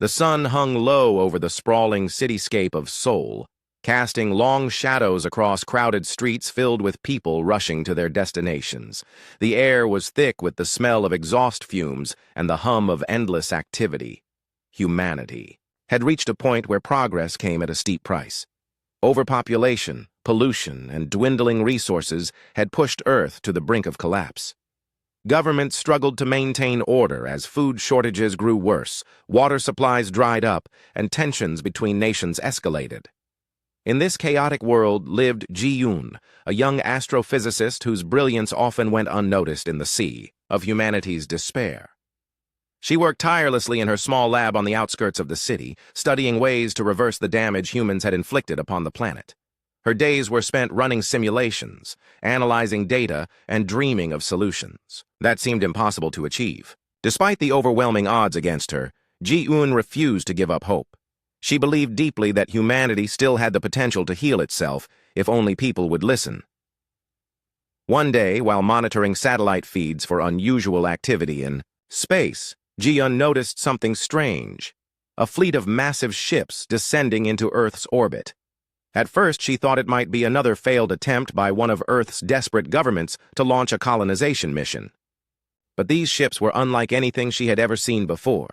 The sun hung low over the sprawling cityscape of Seoul, casting long shadows across crowded streets filled with people rushing to their destinations. The air was thick with the smell of exhaust fumes and the hum of endless activity. Humanity had reached a point where progress came at a steep price. Overpopulation, pollution, and dwindling resources had pushed Earth to the brink of collapse. Governments struggled to maintain order as food shortages grew worse, water supplies dried up, and tensions between nations escalated. In this chaotic world lived Ji-yoon, a young astrophysicist whose brilliance often went unnoticed in the sea of humanity's despair. She worked tirelessly in her small lab on the outskirts of the city, studying ways to reverse the damage humans had inflicted upon the planet. Her days were spent running simulations, analyzing data, and dreaming of solutions. That seemed impossible to achieve. Despite the overwhelming odds against her, Ji-yoon refused to give up hope. She believed deeply that humanity still had the potential to heal itself if only people would listen. One day, while monitoring satellite feeds for unusual activity in space, Ji-yoon noticed something strange: a fleet of massive ships descending into Earth's orbit. At first, she thought it might be another failed attempt by one of Earth's desperate governments to launch a colonization mission. But these ships were unlike anything she had ever seen before.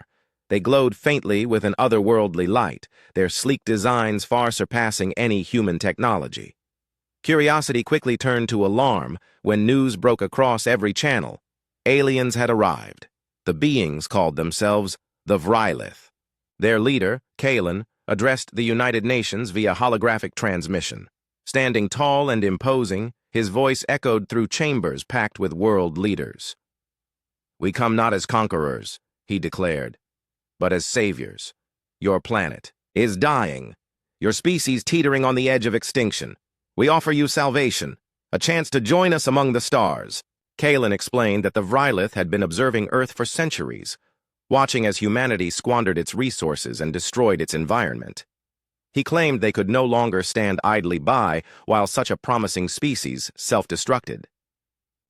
They glowed faintly with an otherworldly light, their sleek designs far surpassing any human technology. Curiosity quickly turned to alarm when news broke across every channel. Aliens had arrived. The beings called themselves the Vrylith. Their leader, Kalen, addressed the United Nations via holographic transmission. Standing tall and imposing, his voice echoed through chambers packed with world leaders. "We come not as conquerors," he declared, "but as saviors. Your planet is dying. Your species teetering on the edge of extinction. We offer you salvation, a chance to join us among the stars." Kalen explained that the Vrylith had been observing Earth for centuries, watching as humanity squandered its resources and destroyed its environment. He claimed they could no longer stand idly by while such a promising species self-destructed.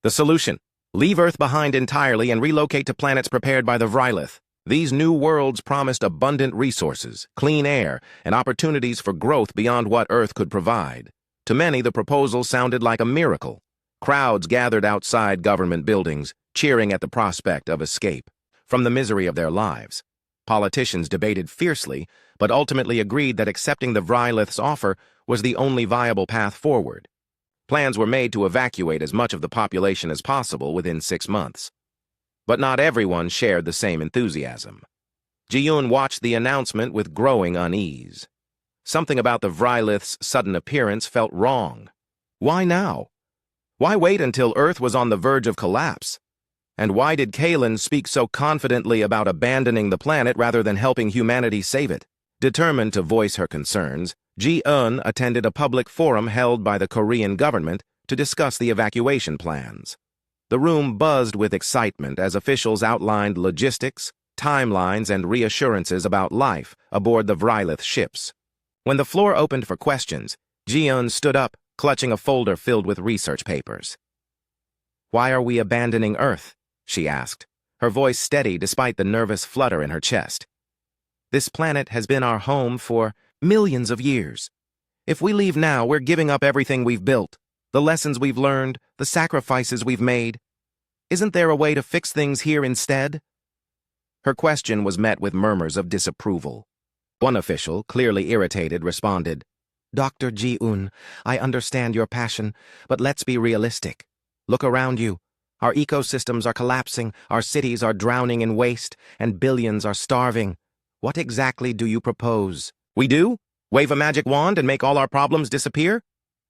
The solution: leave Earth behind entirely and relocate to planets prepared by the Vrylith. These new worlds promised abundant resources, clean air, and opportunities for growth beyond what Earth could provide. To many, the proposal sounded like a miracle. Crowds gathered outside government buildings, cheering at the prospect of escape from the misery of their lives. Politicians debated fiercely, but ultimately agreed that accepting the Vrylith's offer was the only viable path forward. Plans were made to evacuate as much of the population as possible within 6 months. But not everyone shared the same enthusiasm. Ji-yoon watched the announcement with growing unease. Something about the Vrylith's sudden appearance felt wrong. Why now? Why wait until Earth was on the verge of collapse? And why did Kalen speak so confidently about abandoning the planet rather than helping humanity save it? Determined to voice her concerns, Ji-eun attended a public forum held by the Korean government to discuss the evacuation plans. The room buzzed with excitement as officials outlined logistics, timelines, and reassurances about life aboard the Vrylith ships. When the floor opened for questions, Ji-eun stood up, clutching a folder filled with research papers. "Why are we abandoning Earth?" she asked, her voice steady despite the nervous flutter in her chest. "This planet has been our home for millions of years. If we leave now, we're giving up everything we've built, the lessons we've learned, the sacrifices we've made. Isn't there a way to fix things here instead?" Her question was met with murmurs of disapproval. One official, clearly irritated, responded, "Dr. Ji-eun, I understand your passion, but let's be realistic. Look around you. Our ecosystems are collapsing, our cities are drowning in waste, and billions are starving. What exactly do you propose?" "We do? Wave a magic wand and make all our problems disappear?"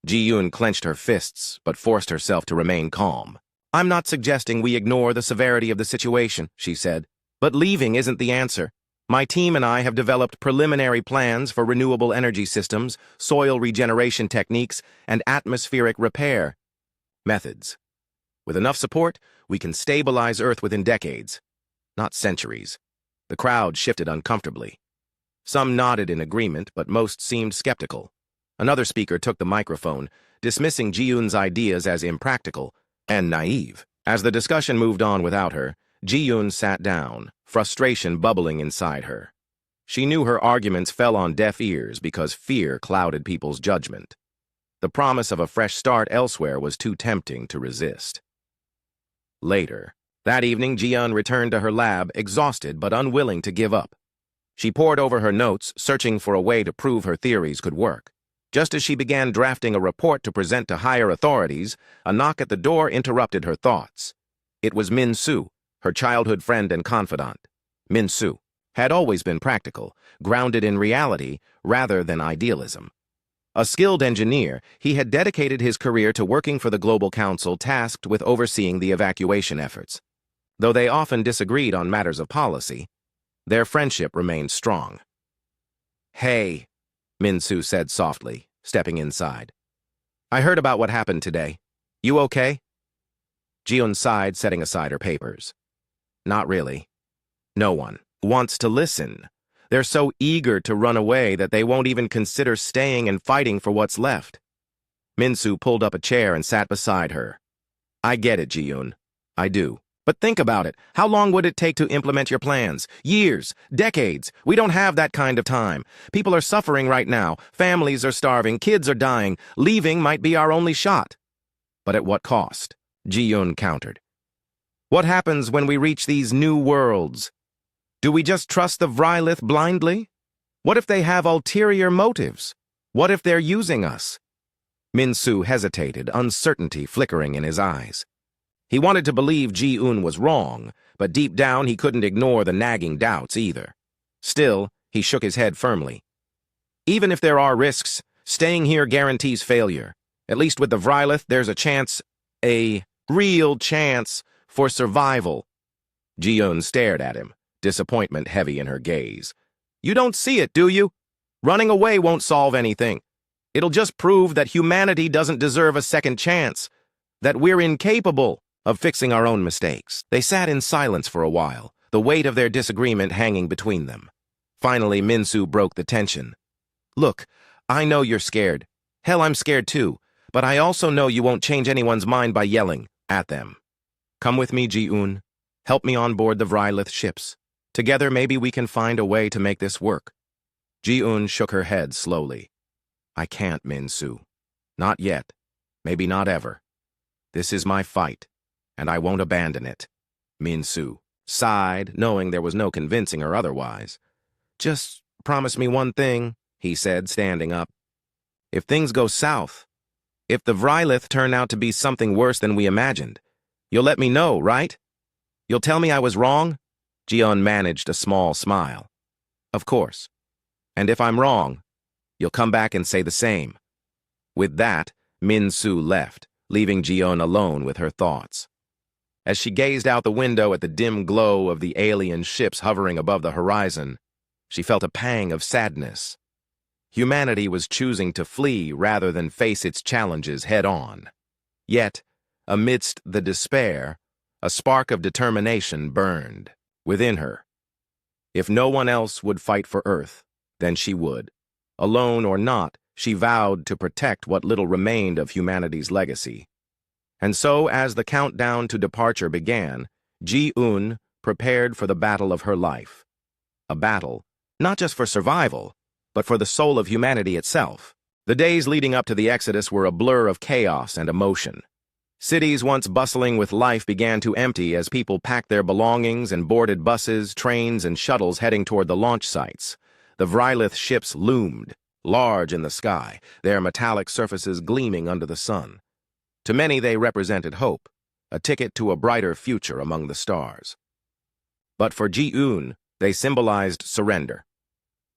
Ji-yoon clenched her fists, but forced herself to remain calm. "I'm not suggesting we ignore the severity of the situation," she said, "but leaving isn't the answer. My team and I have developed preliminary plans for renewable energy systems, soil regeneration techniques, and atmospheric repair methods. With enough support, we can stabilize Earth within decades, not centuries." The crowd shifted uncomfortably. Some nodded in agreement, but most seemed skeptical. Another speaker took the microphone, dismissing Ji-yoon's ideas as impractical and naive. As the discussion moved on without her, Ji-yoon sat down, frustration bubbling inside her. She knew her arguments fell on deaf ears because fear clouded people's judgment. The promise of a fresh start elsewhere was too tempting to resist. Later, that evening, Ji-eun returned to her lab, exhausted but unwilling to give up. She pored over her notes, searching for a way to prove her theories could work. Just as she began drafting a report to present to higher authorities, a knock at the door interrupted her thoughts. It was Min-soo, her childhood friend and confidant. Min-soo had always been practical, grounded in reality rather than idealism. A skilled engineer, he had dedicated his career to working for the Global Council tasked with overseeing the evacuation efforts. Though they often disagreed on matters of policy, their friendship remained strong. "Hey," Min-soo said softly, stepping inside. "I heard about what happened today. You okay?" Ji-eun sighed, setting aside her papers. "Not really. No one wants to listen. They're so eager to run away that they won't even consider staying and fighting for what's left." Min-soo pulled up a chair and sat beside her. "I get it, Ji-eun. I do. But think about it. How long would it take to implement your plans? Years, decades. We don't have that kind of time. People are suffering right now. Families are starving. Kids are dying. Leaving might be our only shot." "But at what cost?" Ji-eun countered. "What happens when we reach these new worlds? Do we just trust the Vrylith blindly? What if they have ulterior motives? What if they're using us?" Min-soo hesitated, uncertainty flickering in his eyes. He wanted to believe Ji-eun was wrong, but deep down he couldn't ignore the nagging doubts either. Still, he shook his head firmly. "Even if there are risks, staying here guarantees failure. At least with the Vrylith, there's a real chance, for survival." Ji-eun stared at him, disappointment heavy in her gaze. "You don't see it, do you? Running away won't solve anything. It'll just prove that humanity doesn't deserve a second chance, that we're incapable of fixing our own mistakes." They sat in silence for a while, the weight of their disagreement hanging between them. Finally, Min-soo broke the tension. "Look, I know you're scared. Hell, I'm scared too, but I also know you won't change anyone's mind by yelling at them. Come with me, Ji-eun. Help me on board the Vrylith ships. Together, maybe we can find a way to make this work." Ji-eun shook her head slowly. "I can't, Min-soo. Not yet. Maybe not ever. This is my fight, and I won't abandon it." Min-soo sighed, knowing there was no convincing her otherwise. "Just promise me one thing," he said, standing up. "If things go south, if the Vrylith turn out to be something worse than we imagined, you'll let me know, right? You'll tell me I was wrong?" Ji-eun managed a small smile. "Of course. And if I'm wrong, you'll come back and say the same." With that, Min-soo left, leaving Ji-eun alone with her thoughts. As she gazed out the window at the dim glow of the alien ships hovering above the horizon, she felt a pang of sadness. Humanity was choosing to flee rather than face its challenges head-on. Yet, amidst the despair, a spark of determination burned within her. If no one else would fight for Earth, then she would. Alone or not, she vowed to protect what little remained of humanity's legacy. And so, as the countdown to departure began, Ji-eun prepared for the battle of her life. A battle, not just for survival, but for the soul of humanity itself. The days leading up to the Exodus were a blur of chaos and emotion. Cities once bustling with life began to empty as people packed their belongings and boarded buses, trains, and shuttles heading toward the launch sites. The Vrylith ships loomed, large in the sky, their metallic surfaces gleaming under the sun. To many they represented hope, a ticket to a brighter future among the stars. But for Ji-eun, they symbolized surrender.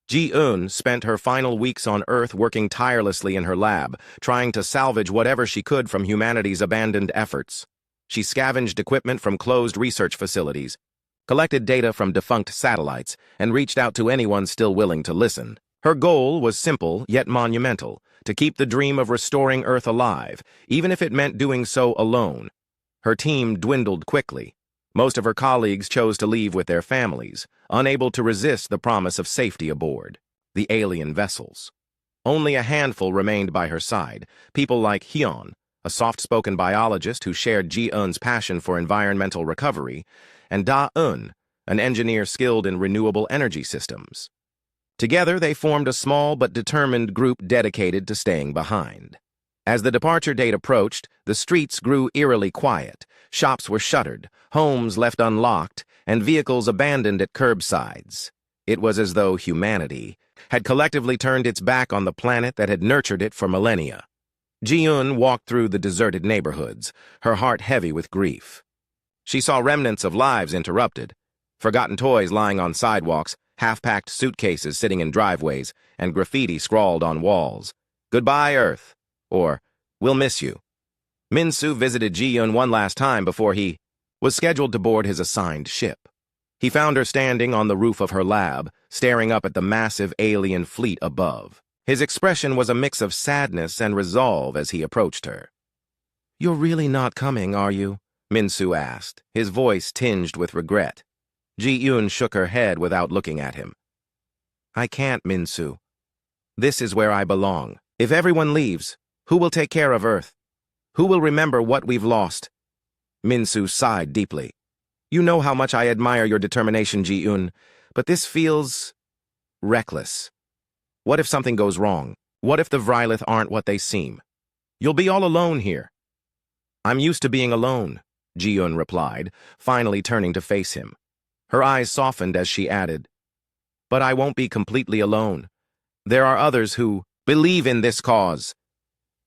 Ji-eun spent her final weeks on Earth working tirelessly in her lab, trying to salvage whatever she could from humanity's abandoned efforts. She scavenged equipment from closed research facilities, collected data from defunct satellites, and reached out to anyone still willing to listen. Her goal was simple yet monumental, to keep the dream of restoring Earth alive, even if it meant doing so alone. Her team dwindled quickly. Most of her colleagues chose to leave with their families, unable to resist the promise of safety aboard the alien vessels. Only a handful remained by her side, people like Hyun, a soft-spoken biologist who shared Ji-eun's passion for environmental recovery, and Da-eun, an engineer skilled in renewable energy systems. Together, they formed a small but determined group dedicated to staying behind. As the departure date approached, the streets grew eerily quiet. Shops were shuttered, homes left unlocked, and vehicles abandoned at curbsides. It was as though humanity had collectively turned its back on the planet that had nurtured it for millennia. Ji-eun walked through the deserted neighborhoods, her heart heavy with grief. She saw remnants of lives interrupted, forgotten toys lying on sidewalks, half-packed suitcases sitting in driveways, and graffiti scrawled on walls. "Goodbye, Earth," or "We'll miss you." Min-soo visited Ji-eun one last time before he was scheduled to board his assigned ship. He found her standing on the roof of her lab, staring up at the massive alien fleet above. His expression was a mix of sadness and resolve as he approached her. "You're really not coming, are you?" Min-soo asked, his voice tinged with regret. Ji-eun shook her head without looking at him. "I can't, Min-soo. This is where I belong. If everyone leaves, who will take care of Earth? Who will remember what we've lost?" Min-soo sighed deeply. "You know how much I admire your determination, Ji-eun, but this feels reckless. What if something goes wrong? What if the Vrylith aren't what they seem? You'll be all alone here." "I'm used to being alone," Ji-eun replied, finally turning to face him. Her eyes softened as she added, "But I won't be completely alone. There are others who believe in this cause.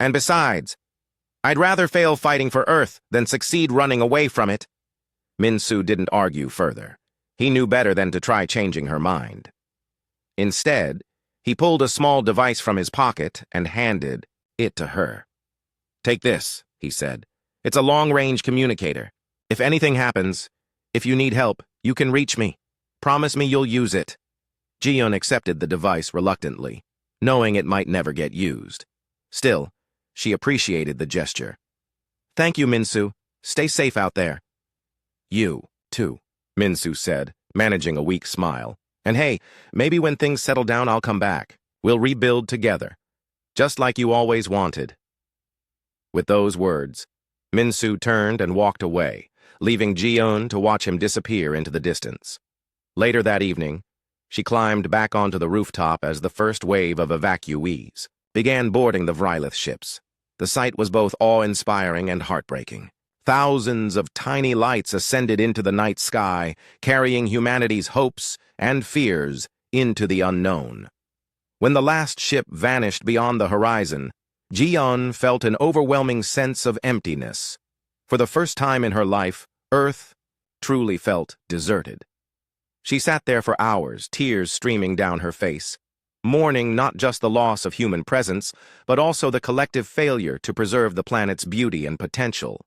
And besides, I'd rather fail fighting for Earth than succeed running away from it." Min-soo didn't argue further. He knew better than to try changing her mind. Instead, he pulled a small device from his pocket and handed it to her. "Take this," he said. "It's a long-range communicator. If anything happens, if you need help, you can reach me. Promise me you'll use it." Ji-eun accepted the device reluctantly, knowing it might never get used. Still, she appreciated the gesture. "Thank you, Min-soo. Stay safe out there." "You, too," Min-soo said, managing a weak smile. "And hey, maybe when things settle down, I'll come back. We'll rebuild together, just like you always wanted." With those words, Min-soo turned and walked away, leaving Ji-eun to watch him disappear into the distance. Later that evening, she climbed back onto the rooftop as the first wave of evacuees began boarding the Vrylith ships. The sight was both awe-inspiring and heartbreaking. Thousands of tiny lights ascended into the night sky, carrying humanity's hopes and fears into the unknown. When the last ship vanished beyond the horizon, Ji-eun felt an overwhelming sense of emptiness. For the first time in her life, Earth truly felt deserted. She sat there for hours, tears streaming down her face, mourning not just the loss of human presence, but also the collective failure to preserve the planet's beauty and potential.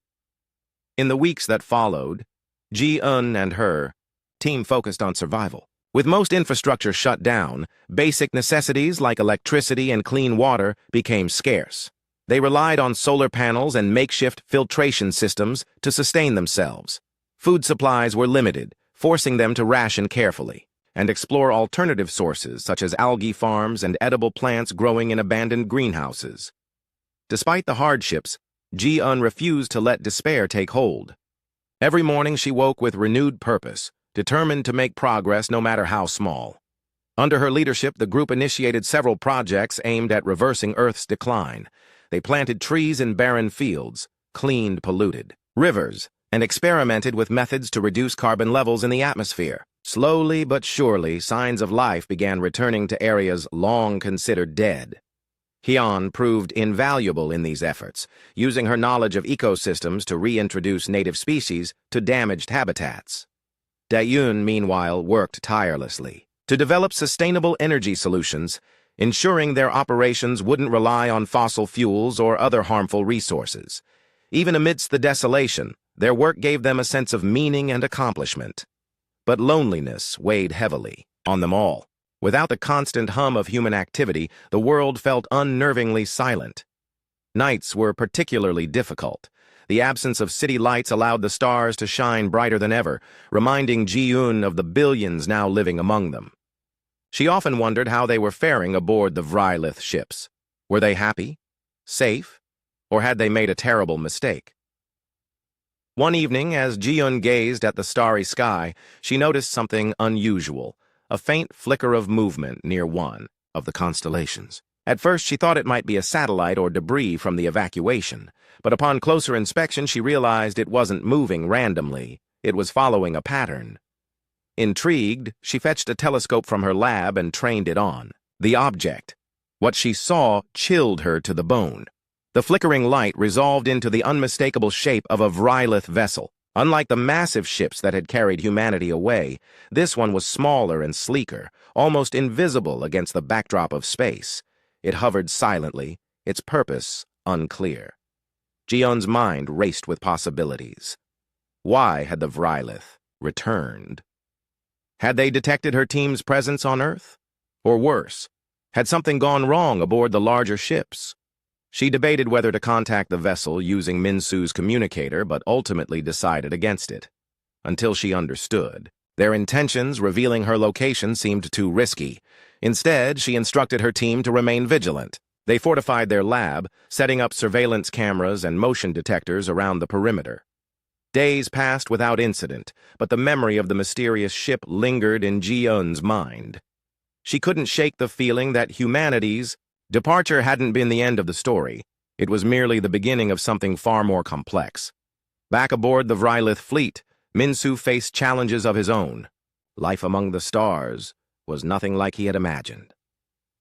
In the weeks that followed, Ji-eun and her team focused on survival. With most infrastructure shut down, basic necessities like electricity and clean water became scarce. They relied on solar panels and makeshift filtration systems to sustain themselves. Food supplies were limited, forcing them to ration carefully and explore alternative sources such as algae farms and edible plants growing in abandoned greenhouses. Despite the hardships, Ji-eun refused to let despair take hold. Every morning she woke with renewed purpose, determined to make progress no matter how small. Under her leadership, the group initiated several projects aimed at reversing Earth's decline. They planted trees in barren fields, cleaned polluted rivers, and experimented with methods to reduce carbon levels in the atmosphere. Slowly but surely, signs of life began returning to areas long considered dead. Hyun proved invaluable in these efforts, using her knowledge of ecosystems to reintroduce native species to damaged habitats. Dae-eun, meanwhile, worked tirelessly to develop sustainable energy solutions, ensuring their operations wouldn't rely on fossil fuels or other harmful resources. Even amidst the desolation, their work gave them a sense of meaning and accomplishment. But loneliness weighed heavily on them all. Without the constant hum of human activity, the world felt unnervingly silent. Nights were particularly difficult. The absence of city lights allowed the stars to shine brighter than ever, reminding Ji-eun of the billions now living among them. She often wondered how they were faring aboard the Vrylith ships. Were they happy? Safe? Or had they made a terrible mistake? One evening, as Ji-eun gazed at the starry sky, she noticed something unusual. a faint flicker of movement near one of the constellations. At first, she thought it might be a satellite or debris from the evacuation, but upon closer inspection, she realized it wasn't moving randomly. It was following a pattern. Intrigued, she fetched a telescope from her lab and trained it on the object. What she saw chilled her to the bone. The flickering light resolved into the unmistakable shape of a Vrylith vessel. Unlike the massive ships that had carried humanity away, this one was smaller and sleeker, almost invisible against the backdrop of space. It hovered silently, its purpose unclear. Ji-Yun's mind raced with possibilities. Why had the Vrylith returned? Had they detected her team's presence on Earth? Or worse, had something gone wrong aboard the larger ships? She debated whether to contact the vessel using Min-Su's communicator, but ultimately decided against it. Until she understood. Their intentions revealing her location seemed too risky. Instead, she instructed her team to remain vigilant. They fortified their lab, setting up surveillance cameras and motion detectors around the perimeter. Days passed without incident, but the memory of the mysterious ship lingered in Ji-Yun's mind. She couldn't shake the feeling that humanity's departure hadn't been the end of the story. It was merely the beginning of something far more complex. Back aboard the Vrylith fleet, Min-Su faced challenges of his own. Life among the stars was nothing like he had imagined.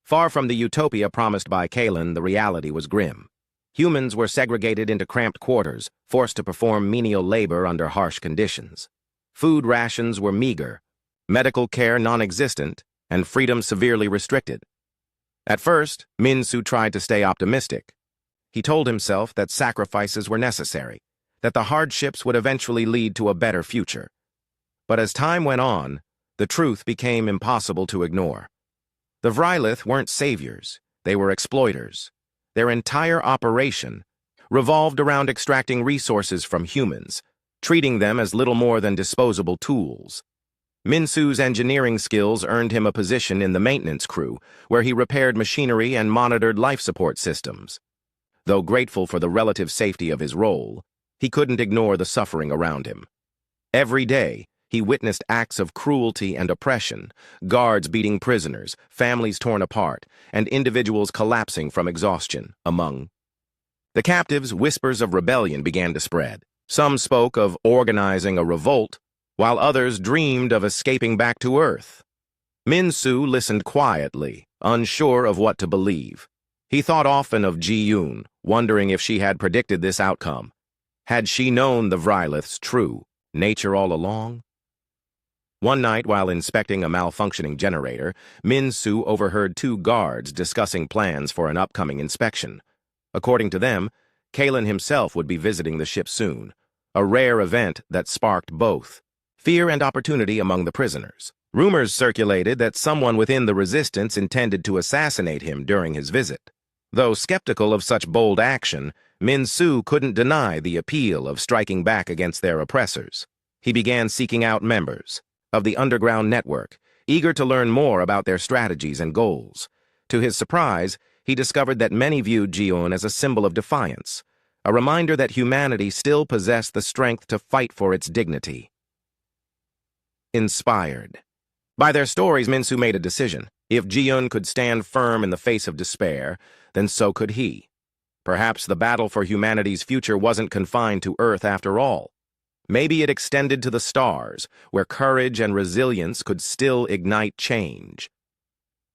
Far from the utopia promised by Kalen, the reality was grim. Humans were segregated into cramped quarters, forced to perform menial labor under harsh conditions. Food rations were meager, medical care non-existent, and freedom severely restricted. At first, Min-Su tried to stay optimistic. He told himself that sacrifices were necessary, that the hardships would eventually lead to a better future. But as time went on, the truth became impossible to ignore. The Vrylith weren't saviors, they were exploiters. Their entire operation revolved around extracting resources from humans, treating them as little more than disposable tools. Min-Su's engineering skills earned him a position in the maintenance crew, where he repaired machinery and monitored life support systems. Though grateful for the relative safety of his role, he couldn't ignore the suffering around him. Every day, he witnessed acts of cruelty and oppression, guards beating prisoners, families torn apart, and individuals collapsing from exhaustion. Among the captives, whispers of rebellion began to spread. Some spoke of organizing a revolt, while others dreamed of escaping back to Earth. Min-Su listened quietly, unsure of what to believe. He thought often of Ji-Yun, wondering if she had predicted this outcome. Had she known the Vrylith's true nature all along? One night, while inspecting a malfunctioning generator, Min-Su overheard two guards discussing plans for an upcoming inspection. According to them, Kalen himself would be visiting the ship soon, a rare event that sparked both fear and opportunity among the prisoners. Rumors circulated that someone within the resistance intended to assassinate him during his visit. Though skeptical of such bold action, Min-Su couldn't deny the appeal of striking back against their oppressors. He began seeking out members of the underground network, eager to learn more about their strategies and goals. To his surprise, he discovered that many viewed Ji-Yun as a symbol of defiance, a reminder that humanity still possessed the strength to fight for its dignity. Inspired by their stories, Min-Su made a decision. If Ji-Yun could stand firm in the face of despair, then so could he. Perhaps the battle for humanity's future wasn't confined to Earth after all. Maybe it extended to the stars, where courage and resilience could still ignite change.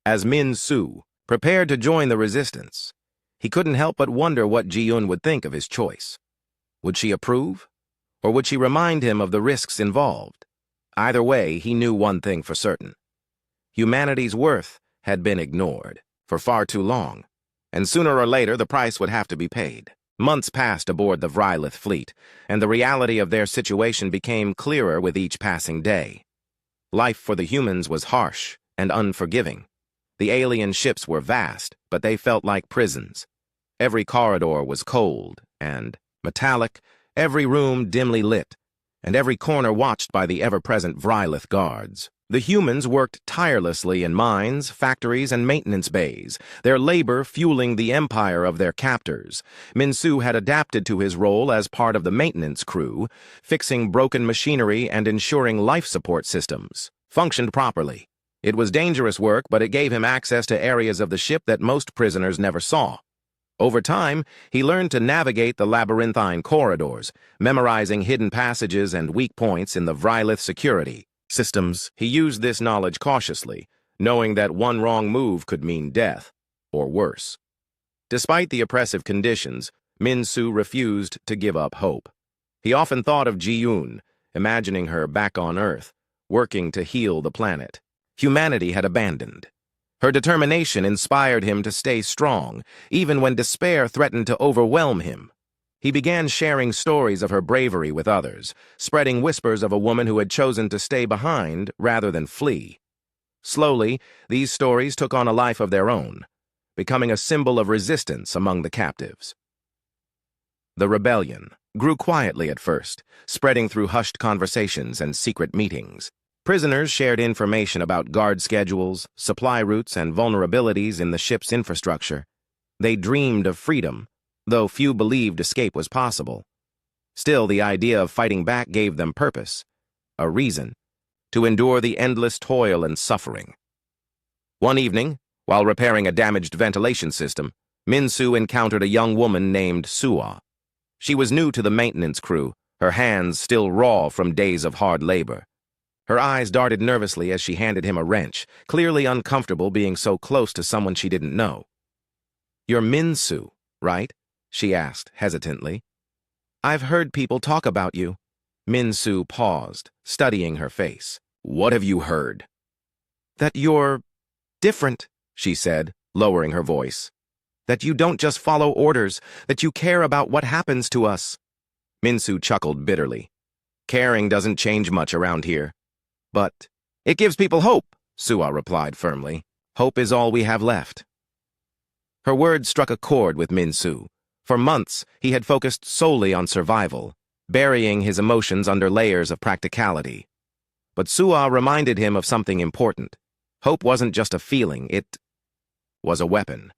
As Min-Su prepared to join the resistance, he couldn't help but wonder what Ji-Yun would think of his choice. Would she approve? Or would she remind him of the risks involved? Either way, he knew one thing for certain. Humanity's worth had been ignored for far too long, and sooner or later the price would have to be paid. Months passed aboard the Vrylith fleet, and the reality of their situation became clearer with each passing day. Life for the humans was harsh and unforgiving. The alien ships were vast, but they felt like prisons. Every corridor was cold and metallic, every room dimly lit, and every corner watched by the ever-present Vrylith guards. The humans worked tirelessly in mines, factories, and maintenance bays, their labor fueling the empire of their captors. Min-Su had adapted to his role as part of the maintenance crew, fixing broken machinery and ensuring life support systems functioned properly. It was dangerous work, but it gave him access to areas of the ship that most prisoners never saw. Over time, he learned to navigate the labyrinthine corridors, memorizing hidden passages and weak points in the Vrylith security systems. He used this knowledge cautiously, knowing that one wrong move could mean death, or worse. Despite the oppressive conditions, Min-Su refused to give up hope. He often thought of Ji-Yoon, imagining her back on Earth, working to heal the planet humanity had abandoned. Her determination inspired him to stay strong, even when despair threatened to overwhelm him. He began sharing stories of her bravery with others, spreading whispers of a woman who had chosen to stay behind rather than flee. Slowly, these stories took on a life of their own, becoming a symbol of resistance among the captives. The rebellion grew quietly at first, spreading through hushed conversations and secret meetings. Prisoners shared information about guard schedules, supply routes, and vulnerabilities in the ship's infrastructure. They dreamed of freedom, though few believed escape was possible. Still, the idea of fighting back gave them purpose, a reason, to endure the endless toil and suffering. One evening, while repairing a damaged ventilation system, Min-Su encountered a young woman named Suwa. She was new to the maintenance crew, her hands still raw from days of hard labor. Her eyes darted nervously as she handed him a wrench, clearly uncomfortable being so close to someone she didn't know. "You're Min-Su, right?" she asked hesitantly. "I've heard people talk about you." Min-Su paused, studying her face. "What have you heard?" "That you're different," she said, lowering her voice. "That you don't just follow orders, that you care about what happens to us." Min-Su chuckled bitterly. "Caring doesn't change much around here." "But it gives people hope," Suwa replied firmly. "Hope is all we have left." Her words struck a chord with Min-Su. For months, he had focused solely on survival, burying his emotions under layers of practicality. But Suwa reminded him of something important. Hope wasn't just a feeling, it was a weapon.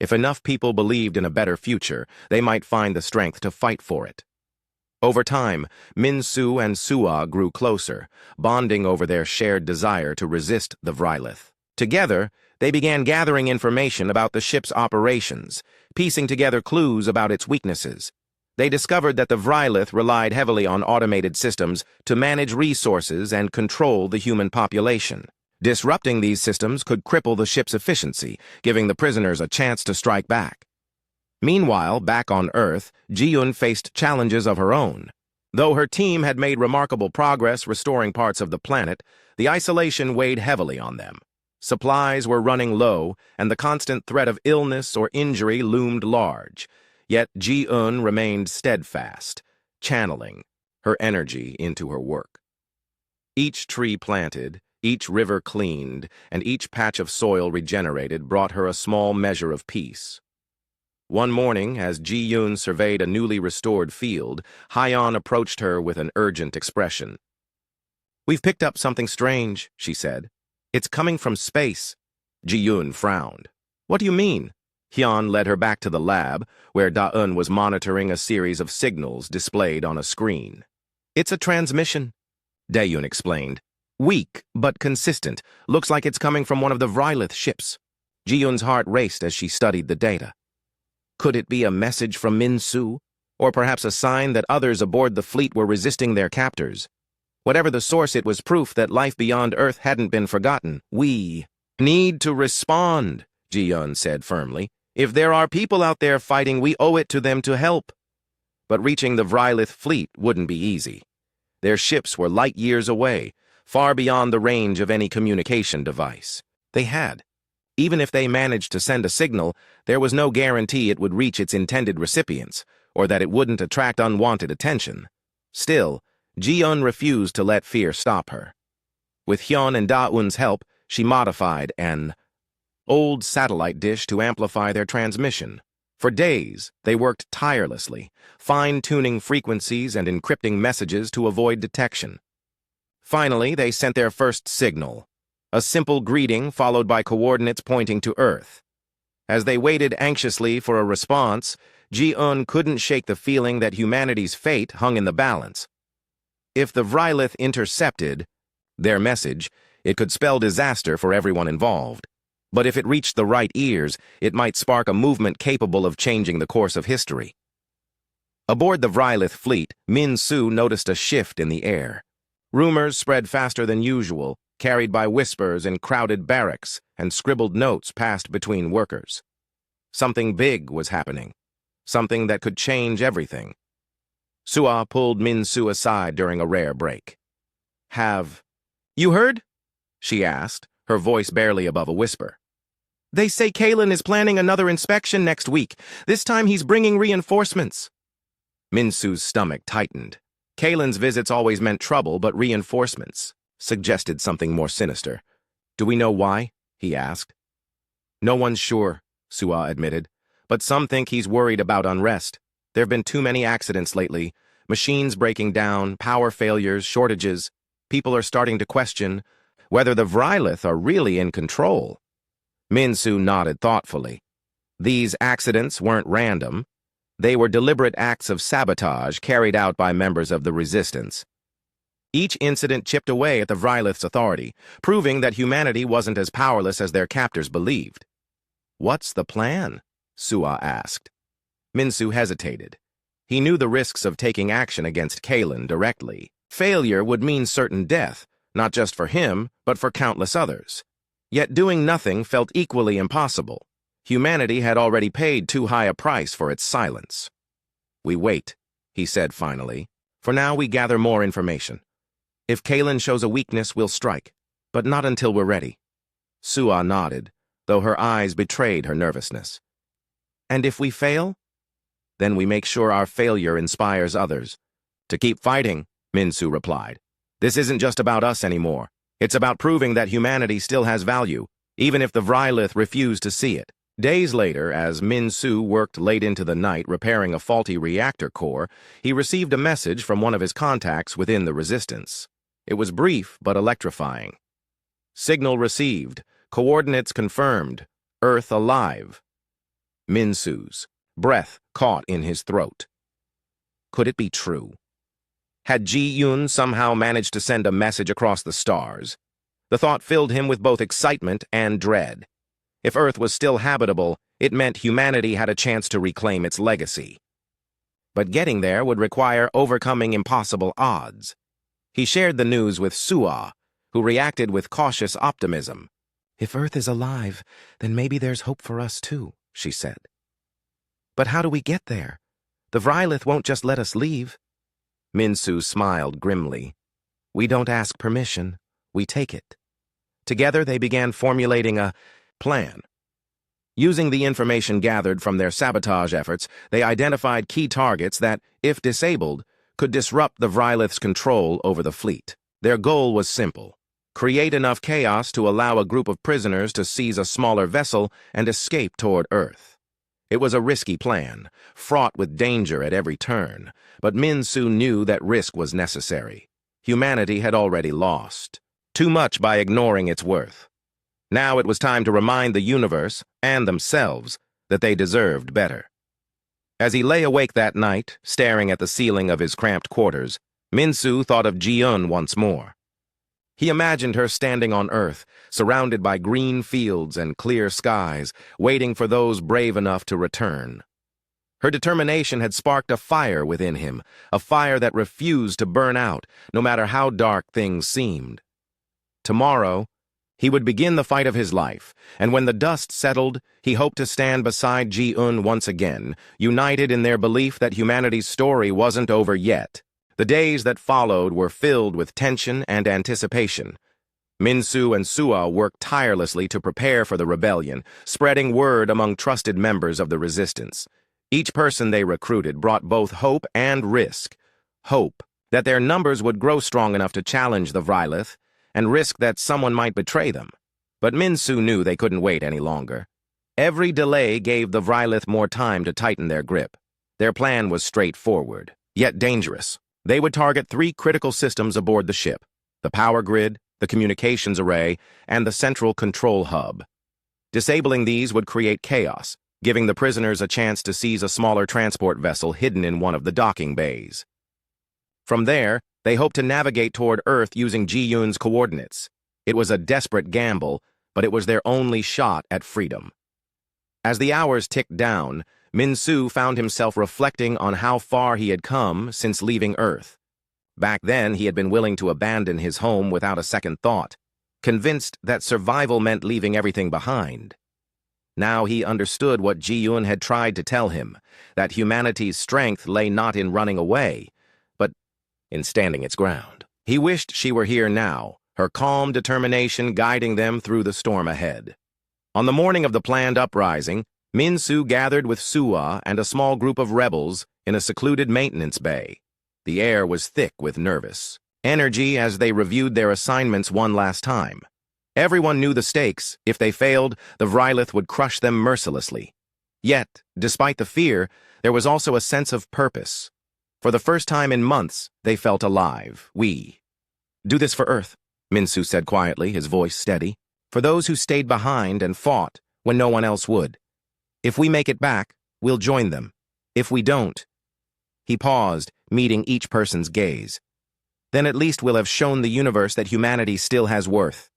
If enough people believed in a better future, they might find the strength to fight for it. Over time, Min-Su and Suwa grew closer, bonding over their shared desire to resist the Vrylith. Together, they began gathering information about the ship's operations, piecing together clues about its weaknesses. They discovered that the Vrylith relied heavily on automated systems to manage resources and control the human population. Disrupting these systems could cripple the ship's efficiency, giving the prisoners a chance to strike back. Meanwhile, back on Earth, Ji-Yoon faced challenges of her own. Though her team had made remarkable progress restoring parts of the planet, the isolation weighed heavily on them. Supplies were running low, and the constant threat of illness or injury loomed large. Yet Ji-Eun remained steadfast, channeling her energy into her work. Each tree planted, each river cleaned, and each patch of soil regenerated brought her a small measure of peace. One morning, as Ji-Yoon surveyed a newly restored field, Hyeon approached her with an urgent expression. "We've picked up something strange," she said. "It's coming from space." Ji-Yoon frowned. "What do you mean?" Hyeon led her back to the lab, where Da-eun was monitoring a series of signals displayed on a screen. "It's a transmission," Dae-yoon explained. "Weak, but consistent. Looks like it's coming from one of the Vrylith ships." Ji-Yoon's heart raced as she studied the data. Could it be a message from Min-Su? Or perhaps a sign that others aboard the fleet were resisting their captors? Whatever the source, it was proof that life beyond Earth hadn't been forgotten. "We need to respond," Ji-Yoon said firmly. "If there are people out there fighting, we owe it to them to help." But reaching the Vrylith fleet wouldn't be easy. Their ships were light years away, far beyond the range of any communication device. Even if they managed to send a signal, there was no guarantee it would reach its intended recipients, or that it wouldn't attract unwanted attention. Still, Ji-Eun refused to let fear stop her. With Hyeon and Da-eun's help, she modified an old satellite dish to amplify their transmission. For days, they worked tirelessly, fine-tuning frequencies and encrypting messages to avoid detection. Finally, they sent their first signal, a simple greeting followed by coordinates pointing to Earth. As they waited anxiously for a response, Ji-Eun couldn't shake the feeling that humanity's fate hung in the balance. If the Vrylith intercepted their message, It could spell disaster for everyone involved. But if it reached the right ears, it might spark a movement capable of changing the course of history. Aboard the Vrylith fleet, Min-Su noticed a shift in the air. Rumors spread faster than usual, carried by whispers in crowded barracks and scribbled notes passed between workers. Something big was happening. Something that could change everything. Sua pulled Min-Su aside during a rare break. You heard?" she asked, her voice barely above a whisper. "They say Kalen is planning another inspection next week. This time he's bringing reinforcements." Min-Su's stomach tightened. Kalen's visits always meant trouble, but reinforcements suggested something more sinister. "Do we know why?" he asked. "No one's sure," Sua admitted, "but some think he's worried about unrest. There have been too many accidents lately. Machines breaking down, power failures, shortages. People are starting to question whether the Vrylith are really in control." Min-Su nodded thoughtfully. These accidents weren't random. They were deliberate acts of sabotage carried out by members of the Resistance. Each incident chipped away at the Vrylith's authority, proving that humanity wasn't as powerless as their captors believed. "What's the plan?" Sua asked. Min-Su hesitated. He knew the risks of taking action against Kalen directly. Failure would mean certain death, not just for him, but for countless others. Yet doing nothing felt equally impossible. Humanity had already paid too high a price for its silence. "We wait," he said finally. "For now we gather more information. If Kalen shows a weakness, we'll strike, but not until we're ready." Sua nodded, though her eyes betrayed her nervousness. "And if we fail?" "Then we make sure our failure inspires others to keep fighting," Min-Su replied. "This isn't just about us anymore. It's about proving that humanity still has value, even if the Vrylith refuse to see it." Days later, as Min-Su worked late into the night repairing a faulty reactor core, he received a message from one of his contacts within the Resistance. It was brief but electrifying. "Signal received. Coordinates confirmed. Earth alive." Min-Su's breath caught in his throat. Could it be true? Had Ji-Yun somehow managed to send a message across the stars? The thought filled him with both excitement and dread. If Earth was still habitable, it meant humanity had a chance to reclaim its legacy. But getting there would require overcoming impossible odds. He shared the news with Sua, who reacted with cautious optimism. "If Earth is alive, then maybe there's hope for us too," she said. "But how do we get there? The Vrylith won't just let us leave." Min-Su smiled grimly. "We don't ask permission, we take it." Together they began formulating a plan. Using the information gathered from their sabotage efforts, they identified key targets that, if disabled, could disrupt the Vrylith's control over the fleet. Their goal was simple: create enough chaos to allow a group of prisoners to seize a smaller vessel and escape toward Earth. It was a risky plan, fraught with danger at every turn, but Min-Su knew that risk was necessary. Humanity had already lost too much by ignoring its worth. Now it was time to remind the universe, and themselves, that they deserved better. As he lay awake that night, staring at the ceiling of his cramped quarters, Min-Su thought of Ji-Yun once more. He imagined her standing on Earth, surrounded by green fields and clear skies, waiting for those brave enough to return. Her determination had sparked a fire within him, a fire that refused to burn out, no matter how dark things seemed. Tomorrow, he would begin the fight of his life, and when the dust settled, he hoped to stand beside Ji-Eun once again, united in their belief that humanity's story wasn't over yet. The days that followed were filled with tension and anticipation. Min-Su and Sua worked tirelessly to prepare for the rebellion, spreading word among trusted members of the Resistance. Each person they recruited brought both hope and risk. Hope that their numbers would grow strong enough to challenge the Vrylith, and risk that someone might betray them. But Min-Su knew they couldn't wait any longer. Every delay gave the Vrylith more time to tighten their grip. Their plan was straightforward, yet dangerous. They would target 3 critical systems aboard the ship: the power grid, the communications array, and the central control hub. Disabling these would create chaos, giving the prisoners a chance to seize a smaller transport vessel hidden in one of the docking bays. From there, they hoped to navigate toward Earth using Ji-Yun's coordinates. It was a desperate gamble, but it was their only shot at freedom. As the hours ticked down, Min-Su found himself reflecting on how far he had come since leaving Earth. Back then, he had been willing to abandon his home without a second thought, convinced that survival meant leaving everything behind. Now he understood what Ji-Yun had tried to tell him, that humanity's strength lay not in running away, but in standing its ground. He wished she were here now, her calm determination guiding them through the storm ahead. On the morning of the planned uprising, Min-Su gathered with Suwa and a small group of rebels in a secluded maintenance bay. The air was thick with nervous energy as they reviewed their assignments one last time. Everyone knew the stakes. If they failed, the Vrylith would crush them mercilessly. Yet, despite the fear, there was also a sense of purpose. For the first time in months, they felt alive. We do this for Earth, Min-Su said quietly, his voice steady. For those who stayed behind and fought when no one else would. If we make it back, we'll join them. If we don't. He paused, meeting each person's gaze. Then at least we'll have shown the universe that humanity still has worth.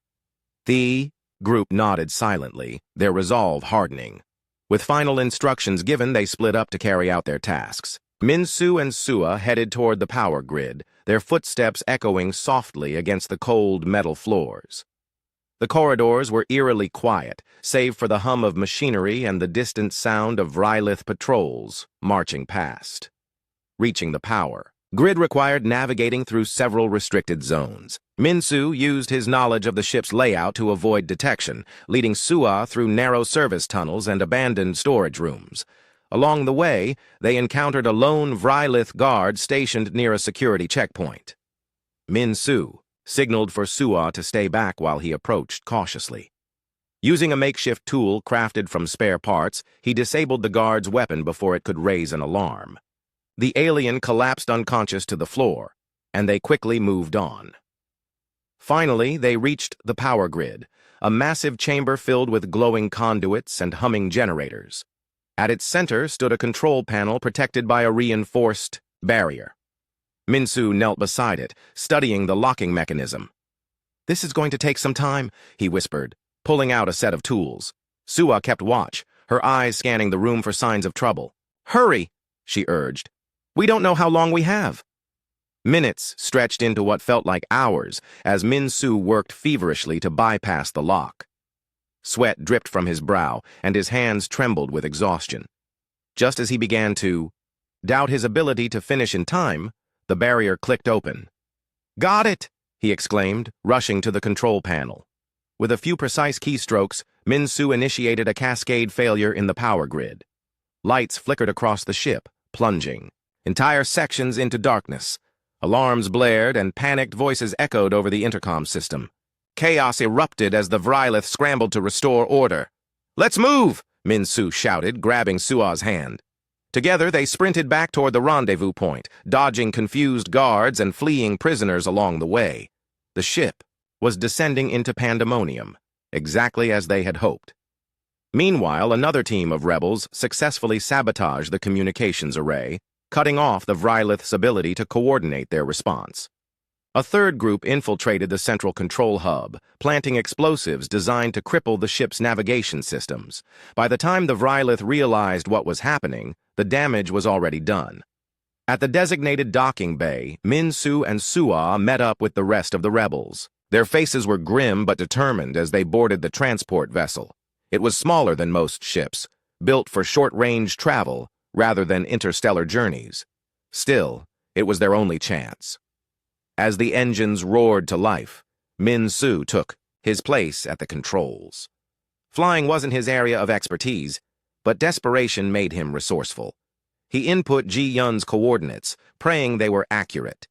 The group nodded silently, their resolve hardening. With final instructions given, they split up to carry out their tasks. Min-Su and Suwa headed toward the power grid, their footsteps echoing softly against the cold metal floors. The corridors were eerily quiet, save for the hum of machinery and the distant sound of Vrylith patrols marching past. Reaching the power grid required navigating through several restricted zones. Min-Su used his knowledge of the ship's layout to avoid detection, leading Suwa through narrow service tunnels and abandoned storage rooms. Along the way, they encountered a lone Vrylith guard stationed near a security checkpoint. Min-Su signaled for Suwa to stay back while he approached cautiously. Using a makeshift tool crafted from spare parts, he disabled the guard's weapon before it could raise an alarm. The alien collapsed unconscious to the floor, and they quickly moved on. Finally, they reached the power grid, a massive chamber filled with glowing conduits and humming generators. At its center stood a control panel protected by a reinforced barrier. Min-Su knelt beside it, studying the locking mechanism. "This is going to take some time," he whispered, pulling out a set of tools. Suwa kept watch, her eyes scanning the room for signs of trouble. "Hurry," she urged. "We don't know how long we have." Minutes stretched into what felt like hours as Min-Su worked feverishly to bypass the lock. Sweat dripped from his brow, and his hands trembled with exhaustion. Just as he began to doubt his ability to finish in time, the barrier clicked open. "Got it!" he exclaimed, rushing to the control panel. With a few precise keystrokes, Min-Su initiated a cascade failure in the power grid. Lights flickered across the ship, plunging entire sections into darkness. Alarms blared and panicked voices echoed over the intercom system. Chaos erupted as the Vrylith scrambled to restore order. "Let's move!" Min-Su shouted, grabbing Suwa's hand. Together, they sprinted back toward the rendezvous point, dodging confused guards and fleeing prisoners along the way. The ship was descending into pandemonium, exactly as they had hoped. Meanwhile, another team of rebels successfully sabotaged the communications array, cutting off the Vrylith's ability to coordinate their response. A third group infiltrated the central control hub, planting explosives designed to cripple the ship's navigation systems. By the time the Vrylith realized what was happening, the damage was already done. At the designated docking bay, Min-Su and Suwa met up with the rest of the rebels. Their faces were grim but determined as they boarded the transport vessel. It was smaller than most ships, built for short-range travel rather than interstellar journeys. Still, it was their only chance. As the engines roared to life, Min-Su took his place at the controls. Flying wasn't his area of expertise, but desperation made him resourceful. He input Ji-Yun's coordinates, praying they were accurate.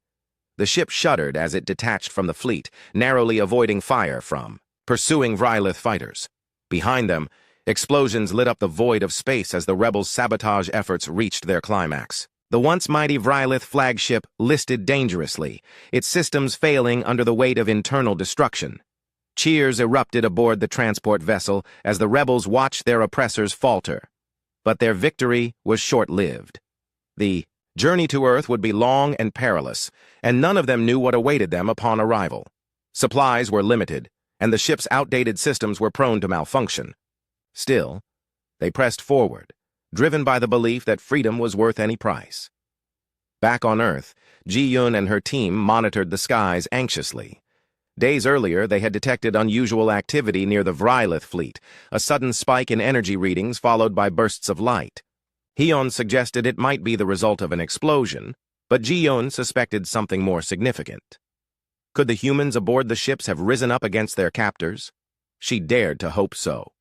The ship shuddered as it detached from the fleet, narrowly avoiding fire from pursuing Vrylith fighters. Behind them, explosions lit up the void of space as the rebels' sabotage efforts reached their climax. The once mighty Vrylith flagship listed dangerously, its systems failing under the weight of internal destruction. Cheers erupted aboard the transport vessel as the rebels watched their oppressors falter. But their victory was short-lived. The journey to Earth would be long and perilous, and none of them knew what awaited them upon arrival. Supplies were limited, and the ship's outdated systems were prone to malfunction. Still, they pressed forward, driven by the belief that freedom was worth any price. Back on Earth, Ji-Yun and her team monitored the skies anxiously. Days earlier, they had detected unusual activity near the Vrylith fleet, a sudden spike in energy readings followed by bursts of light. Hyun suggested it might be the result of an explosion, but Ji-Yun suspected something more significant. Could the humans aboard the ships have risen up against their captors? She dared to hope so.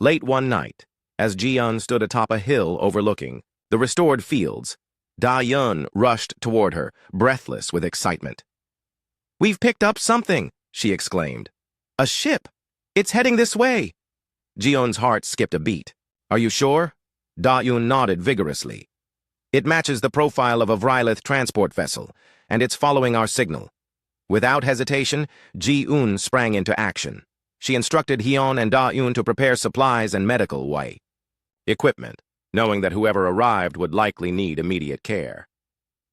Late one night, as Ji-Yun stood atop a hill overlooking the restored fields, Da-Yun rushed toward her, breathless with excitement. "We've picked up something," she exclaimed. "A ship! It's heading this way!" Ji-Yun's heart skipped a beat. "Are you sure?" Da-Yun nodded vigorously. "It matches the profile of a Vrylith transport vessel, and it's following our signal." Without hesitation, Ji-Yun sprang into action. She instructed Hyun and Da-Yun to prepare supplies and medical equipment, knowing that whoever arrived would likely need immediate care.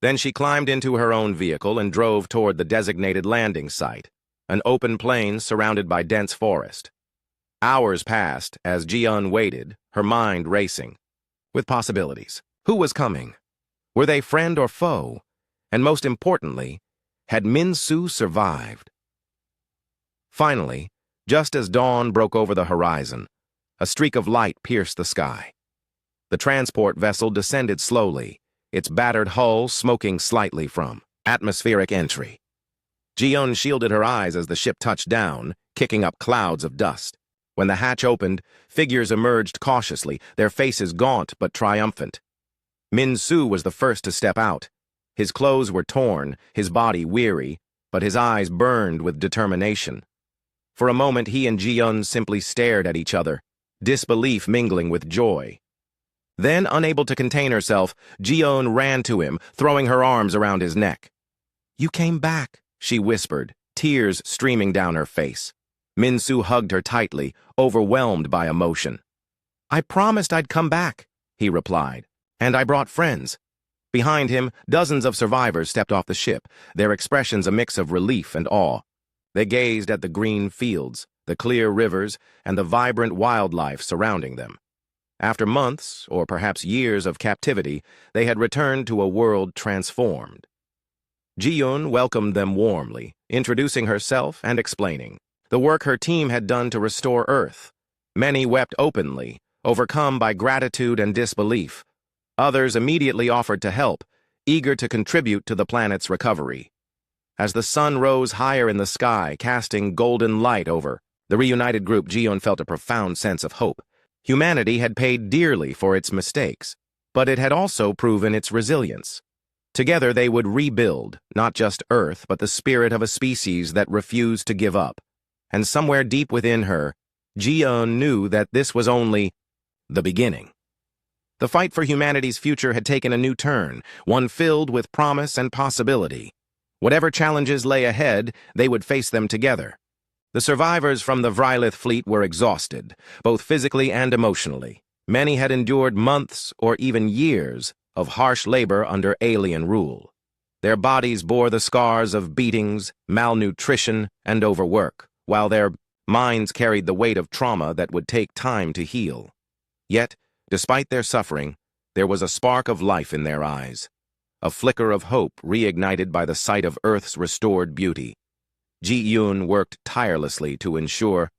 Then she climbed into her own vehicle and drove toward the designated landing site, an open plain surrounded by dense forest. Hours passed as Ji-Yun waited, her mind racing, with possibilities. Who was coming? Were they friend or foe? And most importantly, had Min-Soo survived? Finally, just as dawn broke over the horizon, a streak of light pierced the sky. The transport vessel descended slowly, its battered hull smoking slightly from atmospheric entry. Ji-Yun shielded her eyes as the ship touched down, kicking up clouds of dust. When the hatch opened, figures emerged cautiously, their faces gaunt but triumphant. Min-Soo was the first to step out. His clothes were torn, his body weary, but his eyes burned with determination. For a moment, he and Ji-Yun simply stared at each other, disbelief mingling with joy. Then, unable to contain herself, Ji-Yun ran to him, throwing her arms around his neck. "You came back," she whispered, tears streaming down her face. Min-Soo hugged her tightly, overwhelmed by emotion. "I promised I'd come back," he replied, "and I brought friends." Behind him, dozens of survivors stepped off the ship, their expressions a mix of relief and awe. They gazed at the green fields, the clear rivers, and the vibrant wildlife surrounding them. After months, or perhaps years of captivity, they had returned to a world transformed. Ji-Yun welcomed them warmly, introducing herself and explaining the work her team had done to restore Earth. Many wept openly, overcome by gratitude and disbelief. Others immediately offered to help, eager to contribute to the planet's recovery. As the sun rose higher in the sky, casting golden light over the reunited group, Ji-Yun felt a profound sense of hope. Humanity had paid dearly for its mistakes, but it had also proven its resilience. Together they would rebuild, not just Earth, but the spirit of a species that refused to give up. And somewhere deep within her, Ji-Yun knew that this was only the beginning. The fight for humanity's future had taken a new turn, one filled with promise and possibility. Whatever challenges lay ahead, they would face them together. The survivors from the Vrylith fleet were exhausted, both physically and emotionally. Many had endured months or even years of harsh labor under alien rule. Their bodies bore the scars of beatings, malnutrition, and overwork, while their minds carried the weight of trauma that would take time to heal. Yet, despite their suffering, there was a spark of life in their eyes, a flicker of hope reignited by the sight of Earth's restored beauty. Ji-Yun worked tirelessly to ensure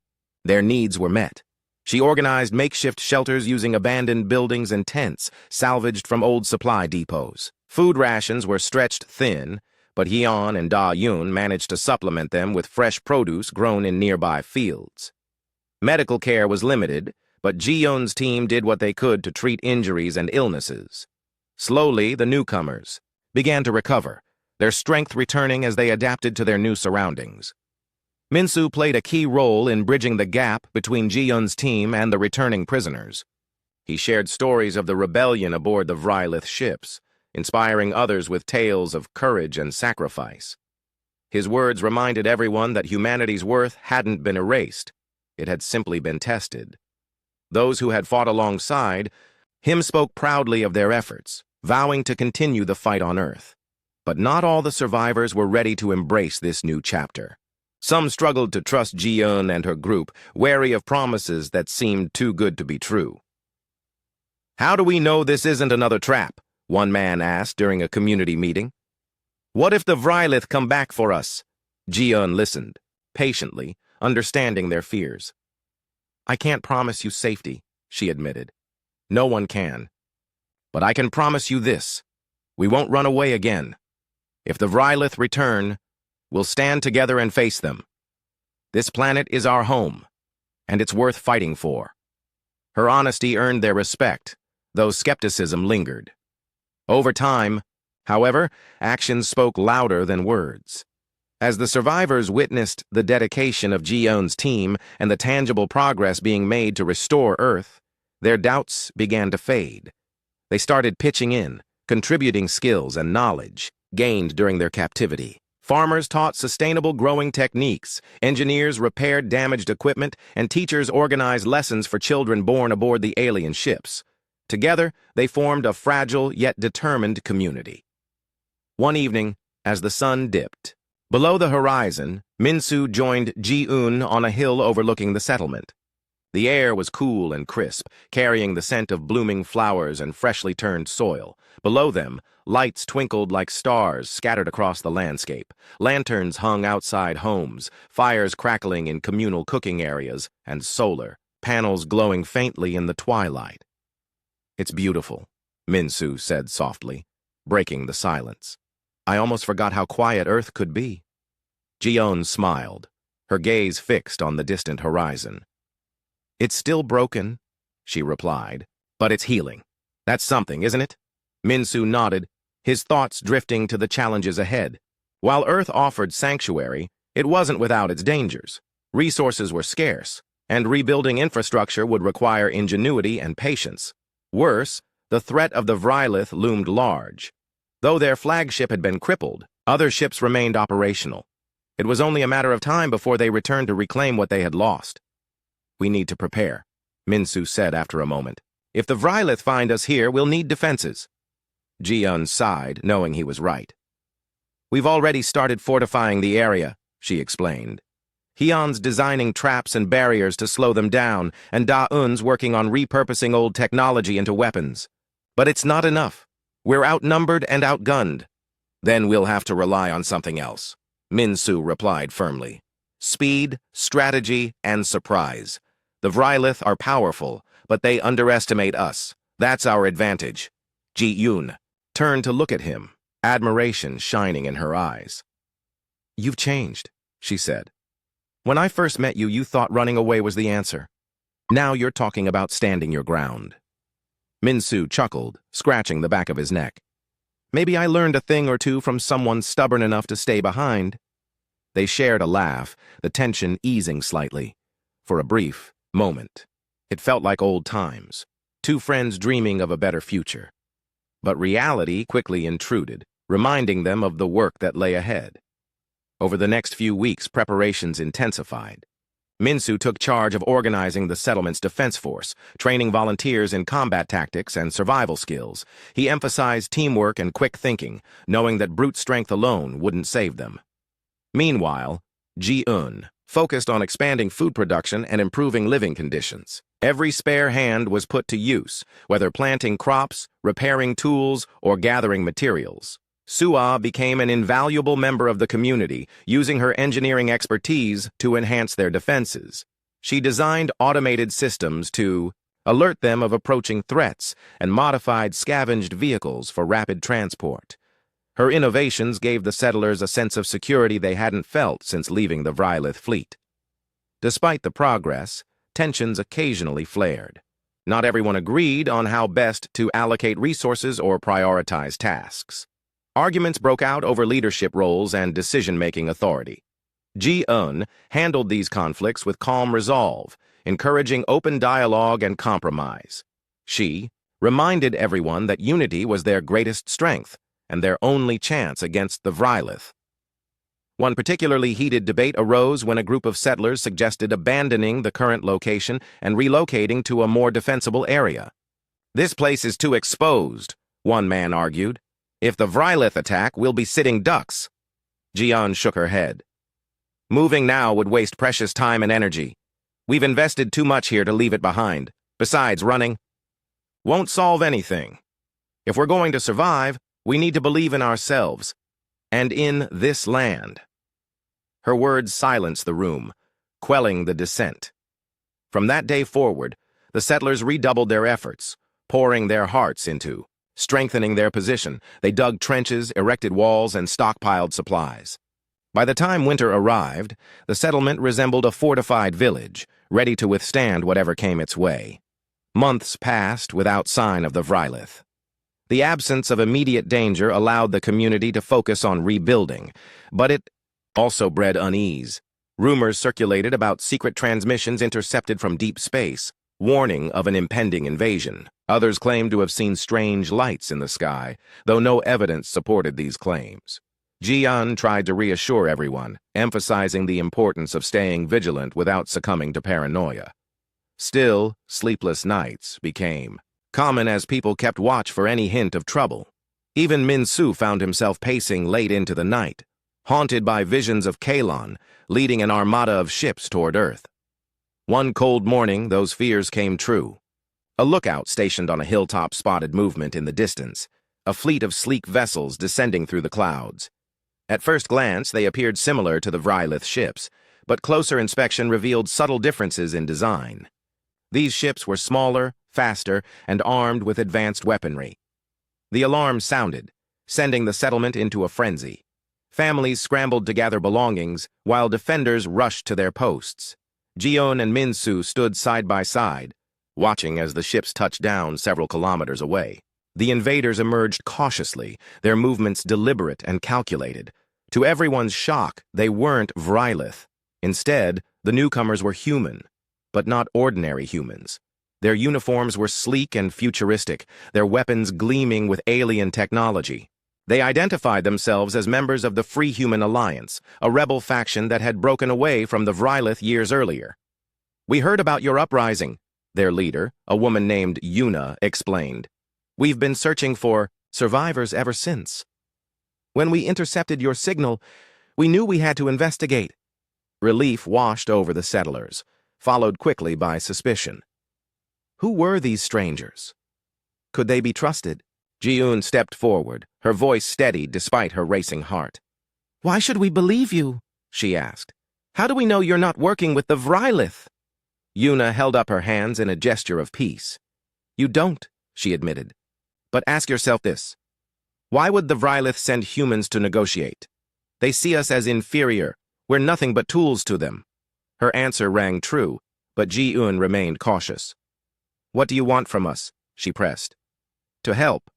their needs were met. She organized makeshift shelters using abandoned buildings and tents salvaged from old supply depots. Food rations were stretched thin, but Hyun and Da-Yun managed to supplement them with fresh produce grown in nearby fields. Medical care was limited, but Ji-Yun's team did what they could to treat injuries and illnesses. Slowly, the newcomers began to recover, their strength returning as they adapted to their new surroundings. Min-Soo played a key role in bridging the gap between Ji-Yun's team and the returning prisoners. He shared stories of the rebellion aboard the Vrylith ships, inspiring others with tales of courage and sacrifice. His words reminded everyone that humanity's worth hadn't been erased. It had simply been tested. Those who had fought alongside him spoke proudly of their efforts, vowing to continue the fight on Earth. But not all the survivors were ready to embrace this new chapter. Some struggled to trust Ji-eun and her group, wary of promises that seemed too good to be true. "How do we know this isn't another trap?" one man asked during a community meeting. "What if the Vrylith come back for us?" Ji-eun listened, patiently, understanding their fears. "I can't promise you safety," she admitted. "No one can. But I can promise you this. We won't run away again. If the Vrylith return, we'll stand together and face them. This planet is our home, and it's worth fighting for." Her honesty earned their respect, though skepticism lingered. Over time, however, actions spoke louder than words. As the survivors witnessed the dedication of Ji-eun's team and the tangible progress being made to restore Earth, their doubts began to fade. They started pitching in, contributing skills and knowledge gained during their captivity. Farmers taught sustainable growing techniques, engineers repaired damaged equipment, and teachers organized lessons for children born aboard the alien ships. Together, they formed a fragile yet determined community. One evening, as the sun dipped, below the horizon, Min-soo joined Ji-eun on a hill overlooking the settlement. The air was cool and crisp, carrying the scent of blooming flowers and freshly turned soil. Below them, lights twinkled like stars scattered across the landscape. Lanterns hung outside homes, fires crackling in communal cooking areas, and solar panels glowing faintly in the twilight. "It's beautiful," Min-soo said softly, breaking the silence. "I almost forgot how quiet Earth could be." Ji-eun smiled, her gaze fixed on the distant horizon. "It's still broken," she replied, "but it's healing. That's something, isn't it?" Min-soo nodded, his thoughts drifting to the challenges ahead. While Earth offered sanctuary, it wasn't without its dangers. Resources were scarce, and rebuilding infrastructure would require ingenuity and patience. Worse, the threat of the Vrylith loomed large. Though their flagship had been crippled, other ships remained operational. It was only a matter of time before they returned to reclaim what they had lost. "We need to prepare," Min-soo said after a moment. "If the Vrylith find us here, we'll need defenses." Ji-eun sighed, knowing he was right. "We've already started fortifying the area," she explained. "Hyun's designing traps and barriers to slow them down, and Da-eun's working on repurposing old technology into weapons. But it's not enough. We're outnumbered and outgunned." "Then we'll have to rely on something else," Min-soo replied firmly. "Speed, strategy, and surprise. The Vrylith are powerful, but they underestimate us. That's our advantage." Ji-eun turned to look at him, admiration shining in her eyes. "You've changed," she said. "When I first met you, you thought running away was the answer. Now you're talking about standing your ground." Min-soo chuckled, scratching the back of his neck. "Maybe I learned a thing or two from someone stubborn enough to stay behind." They shared a laugh, the tension easing slightly. For a brief moment, it felt like old times, two friends dreaming of a better future. But reality quickly intruded, reminding them of the work that lay ahead. Over the next few weeks, preparations intensified. Min-soo took charge of organizing the settlement's defense force, training volunteers in combat tactics and survival skills. He emphasized teamwork and quick thinking, knowing that brute strength alone wouldn't save them. Meanwhile, Ji-eun focused on expanding food production and improving living conditions. Every spare hand was put to use, whether planting crops, repairing tools, or gathering materials. Sua became an invaluable member of the community, using her engineering expertise to enhance their defenses. She designed automated systems to alert them of approaching threats and modified scavenged vehicles for rapid transport. Her innovations gave the settlers a sense of security they hadn't felt since leaving the Vrylith fleet. Despite the progress, tensions occasionally flared. Not everyone agreed on how best to allocate resources or prioritize tasks. Arguments broke out over leadership roles and decision-making authority. Ji-eun handled these conflicts with calm resolve, encouraging open dialogue and compromise. She reminded everyone that unity was their greatest strength and their only chance against the Vrylith. One particularly heated debate arose when a group of settlers suggested abandoning the current location and relocating to a more defensible area. "This place is too exposed," one man argued. "If the Vrylith attack, we'll be sitting ducks." Ji-eun shook her head. Moving now would waste precious time and energy. We've invested too much here to leave it behind. Besides, running won't solve anything. If we're going to survive, we need to believe in ourselves and in this land. Her words silenced the room, quelling the dissent. From that day forward, the settlers redoubled their efforts, pouring their hearts into strengthening their position. They dug trenches, erected walls, and stockpiled supplies. By the time winter arrived, the settlement resembled a fortified village, ready to withstand whatever came its way. Months passed without sign of the Vrylith. The absence of immediate danger allowed the community to focus on rebuilding, but it also bred unease. Rumors circulated about secret transmissions intercepted from deep space, warning of an impending invasion. Others claimed to have seen strange lights in the sky, though no evidence supported these claims. Ji-un tried to reassure everyone, emphasizing the importance of staying vigilant without succumbing to paranoia. Still, sleepless nights became common as people kept watch for any hint of trouble. Even Min-Su found himself pacing late into the night, haunted by visions of Kalon leading an armada of ships toward Earth. One cold morning, those fears came true. A lookout stationed on a hilltop spotted movement in the distance, a fleet of sleek vessels descending through the clouds. At first glance, they appeared similar to the Vrylith ships, but closer inspection revealed subtle differences in design. These ships were smaller, faster, and armed with advanced weaponry. The alarm sounded, sending the settlement into a frenzy. Families scrambled to gather belongings, while defenders rushed to their posts. Ji-un and Min-Su stood side by side, watching as the ships touched down several kilometers away. The invaders emerged cautiously, their movements deliberate and calculated. To everyone's shock, they weren't Vrylith. Instead, the newcomers were human, but not ordinary humans. Their uniforms were sleek and futuristic, their weapons gleaming with alien technology. They identified themselves as members of the Free Human Alliance, a rebel faction that had broken away from the Vrylith years earlier. "We heard about your uprising," their leader, a woman named Yuna, explained. "We've been searching for survivors ever since. When we intercepted your signal, we knew we had to investigate." Relief washed over the settlers, followed quickly by suspicion. Who were these strangers? Could they be trusted? Ji-un stepped forward, her voice steady despite her racing heart. "Why should we believe you?" she asked. "How do we know you're not working with the Vrylith?" Yuna held up her hands in a gesture of peace. "You don't," she admitted. "But ask yourself this. Why would the Vrylith send humans to negotiate? They see us as inferior. We're nothing but tools to them." Her answer rang true, but Ji-un remained cautious. "What do you want from us?" she pressed. "To help,"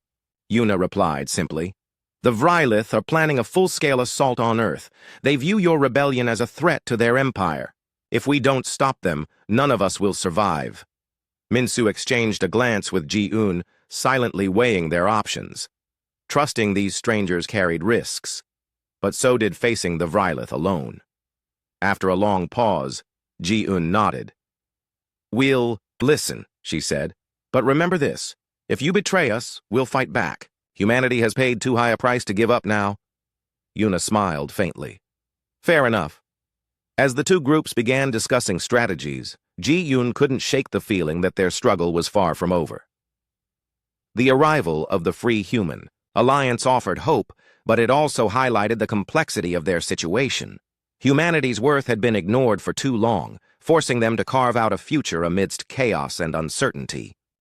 Yuna replied simply. "The Vrylith are planning a full-scale assault on Earth. They view your rebellion as a threat to their empire. If we don't stop them, none of us will survive." Min-Su exchanged a glance with Ji-un, silently weighing their options. Trusting these strangers carried risks, but so did facing the Vrylith alone. After a long pause, Ji-un nodded. "We'll listen," she said, "but remember this. If you betray us, we'll fight back. Humanity has paid too high a price to give up now." Yuna smiled faintly. "Fair enough." As the two groups began discussing strategies, Ji-un couldn't shake the feeling that their struggle was far from over. The arrival of the Free Human Alliance offered hope, but it also highlighted the complexity of their situation. Humanity's worth had been ignored for too long, forcing them to carve out a future amidst chaos and uncertainty.